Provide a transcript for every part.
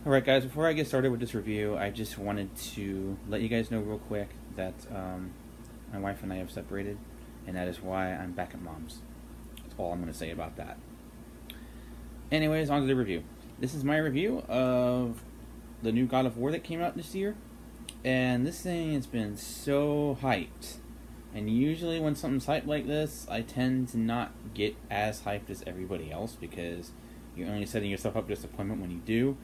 Alright guys, before I get started with this review, I just wanted to let you guys know real quick that my wife and I have separated, and that is why I'm back at mom's. That's all I'm going to say about that. Anyways, on to the review. This is my review of the new God of War that came out this year, and this thing has been so hyped. And usually when something's hyped like this, I tend to not get as hyped as everybody else because you're only setting yourself up for disappointment when you do.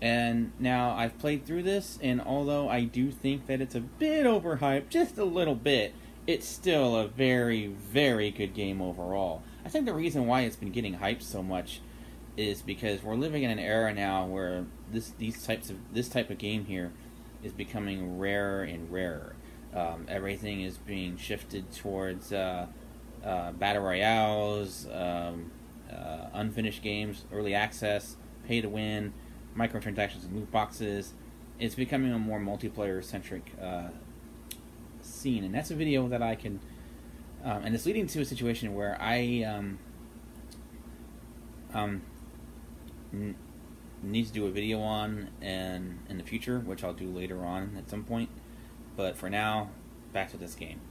And now I've played through this, and although I do think that it's a bit overhyped, just a little bit, it's still a very, very good game overall. I think the reason why it's been getting hyped so much is because we're living in an era now where this type of game here is becoming rarer and rarer. Everything is being shifted towards battle royales, unfinished games, early access, pay to win, microtransactions and loot boxes. It's becoming a more multiplayer-centric scene, and that's a video that I can... and it's leading to a situation where I need to do a video on and in the future, which I'll do later on at some point. But for now, back to this game.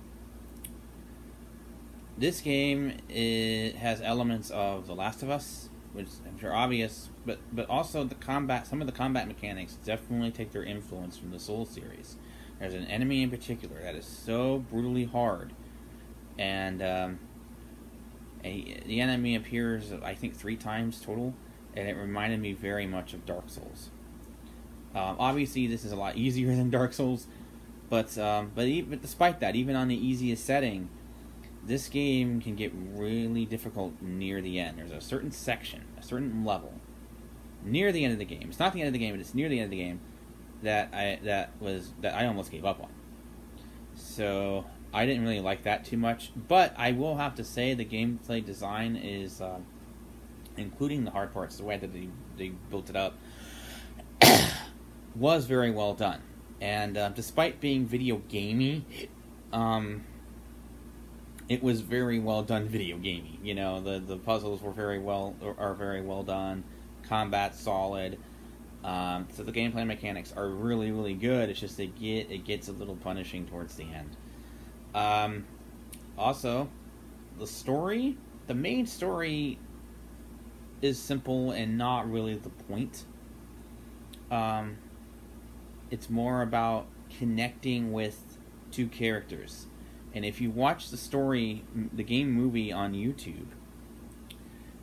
This game, it has elements of The Last of Us, which I'm sure obvious, but also the combat. Some of the combat mechanics definitely take their influence from the Souls series. There's an enemy in particular that is so brutally hard, and the enemy appears, I think, 3 times total, and it reminded me very much of Dark Souls. Obviously, this is a lot easier than Dark Souls, but despite that, even on the easiest setting, this game can get really difficult near the end. There's a certain section, a certain level, near the end of the game. It's not the end of the game, but it's near the end of the game that I almost gave up on. So I didn't really like that too much. But I will have to say the gameplay design is, including the hard parts, the way that they built it up, was very well done. And despite being video gamey, it was very well done video gaming. You know, the puzzles are very well done. Combat solid. So the gameplay mechanics are really, really good. It's just it gets a little punishing towards the end. Also, the main story is simple and not really the point. It's more about connecting with 2 characters. And if you watch the game movie on YouTube,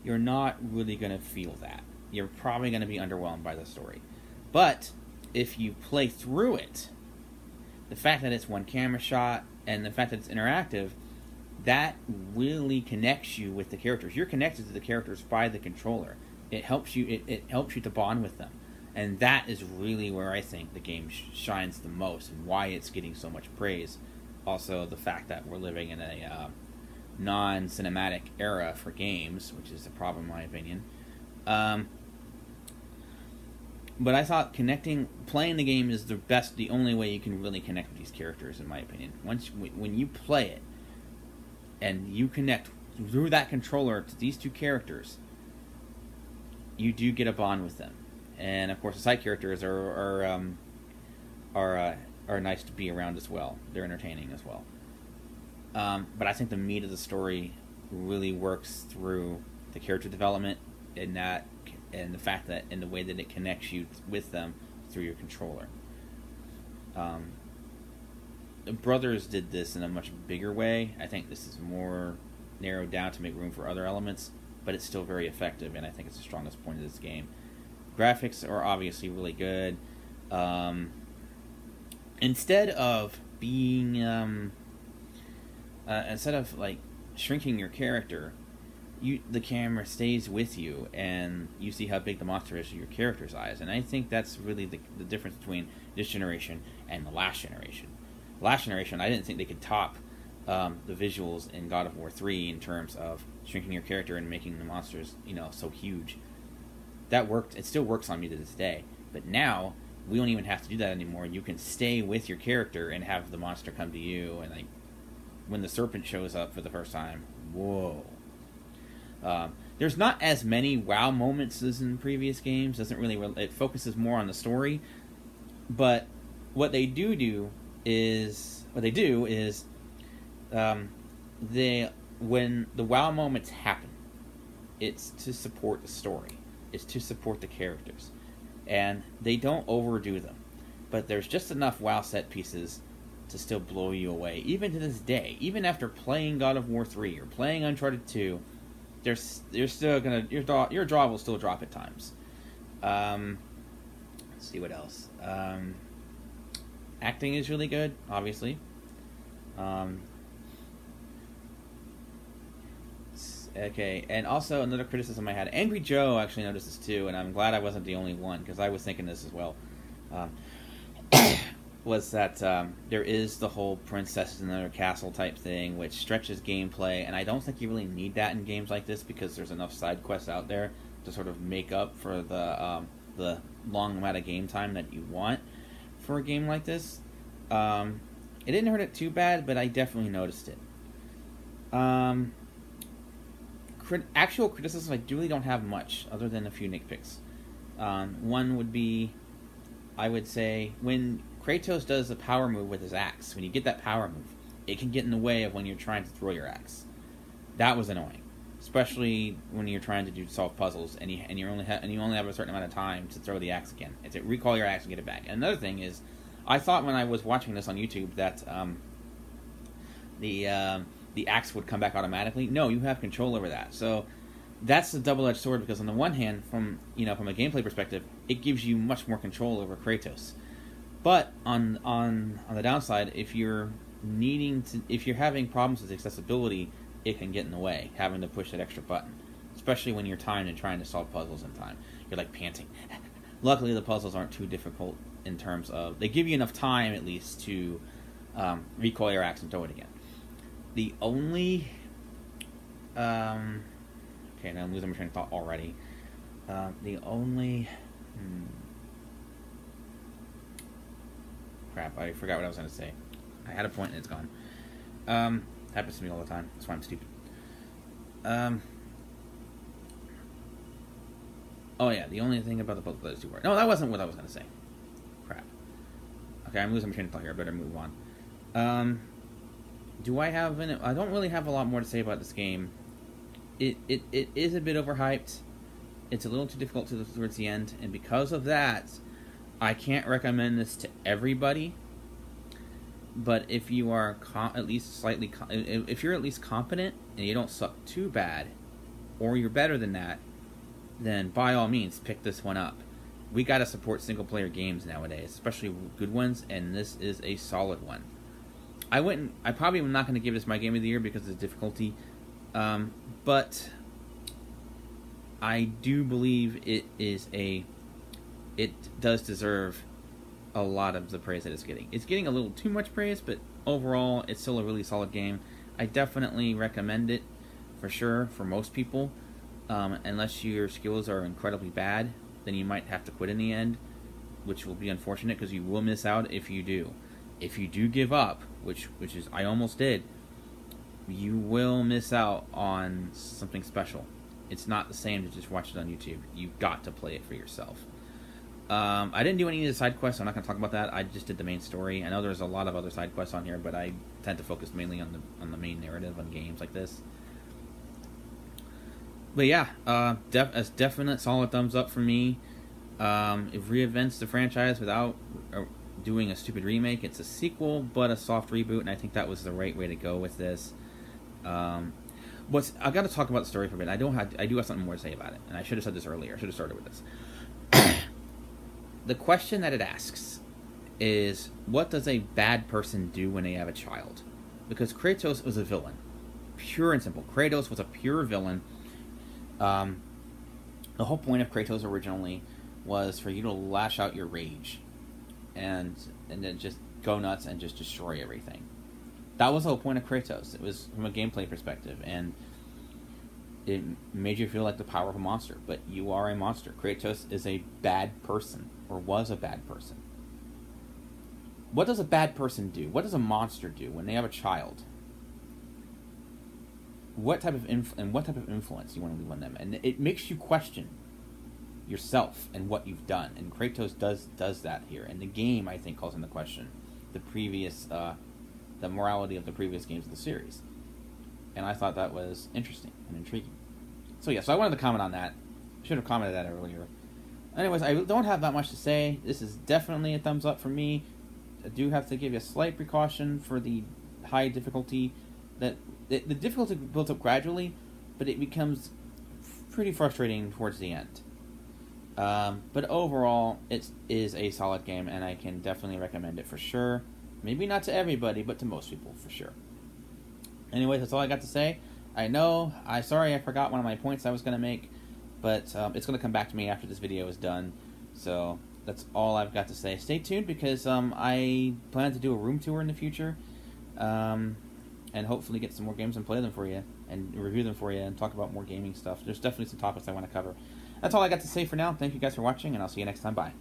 you're not really going to feel that. You're probably going to be underwhelmed by the story. But if you play through it, the fact that it's one camera shot and the fact that it's interactive, that really connects you with the characters. You're connected to the characters by the controller. It helps you. It helps you to bond with them. And that is really where I think the game shines the most and why it's getting so much praise. Also, the fact that we're living in a non-cinematic era for games, which is a problem in my opinion. But I thought playing the game is the only way you can really connect with these characters, in my opinion. When you play it, and you connect through that controller to these 2 characters, you do get a bond with them. And of course, the side characters are nice to be around as well. They're entertaining as well. But I think the meat of the story really works through the character development and the fact that and the way that it connects you with them through your controller. The Brothers did this in a much bigger way. I think this is more narrowed down to make room for other elements, but it's still very effective, and I think it's the strongest point of this game. Graphics are obviously really good. Instead of like shrinking your character, the camera stays with you, and you see how big the monster is through your character's eyes. And I think that's really the difference between this generation and the last generation. Last generation, I didn't think they could top the visuals in God of War 3 in terms of shrinking your character and making the monsters, so huge. That worked. It still works on me to this day. But now we don't even have to do that anymore. You can stay with your character and have the monster come to you, and when the serpent shows up for the first time, whoa. there's not as many wow moments as in previous games. Doesn't really it focuses more on the story, but what they do is they when the wow moments happen, it's to support the story, it's to support the characters, and they don't overdo them. But there's just enough wow set pieces to still blow you away, even to this day. Even after playing God of War 3 or playing Uncharted 2, you're still gonna your jaw will still drop at times. Let's see what else. Acting is really good, obviously. Okay, and also another criticism I had. Angry Joe actually noticed this too, and I'm glad I wasn't the only one, because I was thinking this as well. Was that there is the whole princess in another castle type thing, which stretches gameplay, and I don't think you really need that in games like this, because there's enough side quests out there to sort of make up for the long amount of game time that you want for a game like this. It didn't hurt it too bad, but I definitely noticed it. Actual criticism, I really don't have much, other than a few nitpicks. One would be, I would say, when Kratos does a power move with his axe, when you get that power move, it can get in the way of when you're trying to throw your axe. That was annoying, especially when you're trying to solve puzzles and you only have a certain amount of time to throw the axe again, and to recall your axe and get it back. And another thing is, I thought when I was watching this on YouTube that the axe would come back automatically. No, you have control over that. So that's the double-edged sword, because on the one hand, from a gameplay perspective, it gives you much more control over Kratos. But on the downside, if you're having problems with accessibility, it can get in the way, having to push that extra button, especially when you're timed and trying to solve puzzles in time. You're like panting. Luckily, the puzzles aren't too difficult in terms of, they give you enough time at least to recoil your axe and throw it again. The only okay, now I'm losing my train of thought already. Crap, I forgot what I was going to say. I had a point and it's gone. Happens to me all the time. That's why I'm stupid. Oh yeah, the only thing about the puzzle that is too hard. No, that wasn't what I was going to say. Crap. Okay, I'm losing my train of thought here. I better move on. Do I have I don't really have a lot more to say about this game. It is a bit overhyped. It's a little too difficult towards the end, and because of that, I can't recommend this to everybody. But if you are at least slightly, if you're at least competent and you don't suck too bad, or you're better than that, then by all means pick this one up. We gotta support single player games nowadays, especially good ones, and this is a solid one. I probably am not going to give this my game of the year because of the difficulty, but I do believe it does deserve a lot of the praise that it's getting. It's getting a little too much praise, but overall, it's still a really solid game. I definitely recommend it, for sure, for most people. Unless your skills are incredibly bad, then you might have to quit in the end, which will be unfortunate because you will miss out if you do. If you do give up, which is I almost did, you will miss out on something special. It's not the same to just watch it on YouTube. You've got to play it for yourself. I didn't do any of the side quests, so I'm not going to talk about that. I just did the main story. I know there's a lot of other side quests on here, but I tend to focus mainly on the main narrative on games like this. But yeah, a definite solid thumbs up from me. It reinvents the franchise without doing a stupid remake. It's a sequel, but a soft reboot, and I think that was the right way to go with this. I got to talk about the story for a bit. I do have something more to say about it, and I should have said this earlier. I should have started with this. The question that it asks is, what does a bad person do when they have a child? Because Kratos was a villain. Pure and simple. Kratos was a pure villain. The whole point of Kratos originally was for you to lash out your rage and then just go nuts and just destroy everything. That was the whole point of Kratos. It was from a gameplay perspective, and it made you feel like the power of a monster, but you are a monster. Kratos is a bad person, or was a bad person. What does a bad person do? What does a monster do when they have a child? what type of influence you want to leave on them, and it makes you question yourself and what you've done. And Kratos does that here, and the game, I think, calls into question the morality of the previous games of the series, and I thought that was interesting and intriguing. So yeah, so I wanted to comment on that. Should have commented that earlier. Anyways, I don't have that much to say. This is definitely a thumbs up for me. I do have to give you a slight precaution for the high difficulty. That the difficulty builds up gradually, but it becomes pretty frustrating towards the end. But overall, it is a solid game, and I can definitely recommend it for sure. Maybe not to everybody, but to most people for sure. Anyways, that's all I got to say. Sorry I forgot one of my points I was going to make, but it's going to come back to me after this video is done. So that's all I've got to say. Stay tuned, because I plan to do a room tour in the future, and hopefully get some more games and play them for you, and review them for you, and talk about more gaming stuff. There's definitely some topics I want to cover. That's all I got to say for now. Thank you guys for watching, and I'll see you next time. Bye.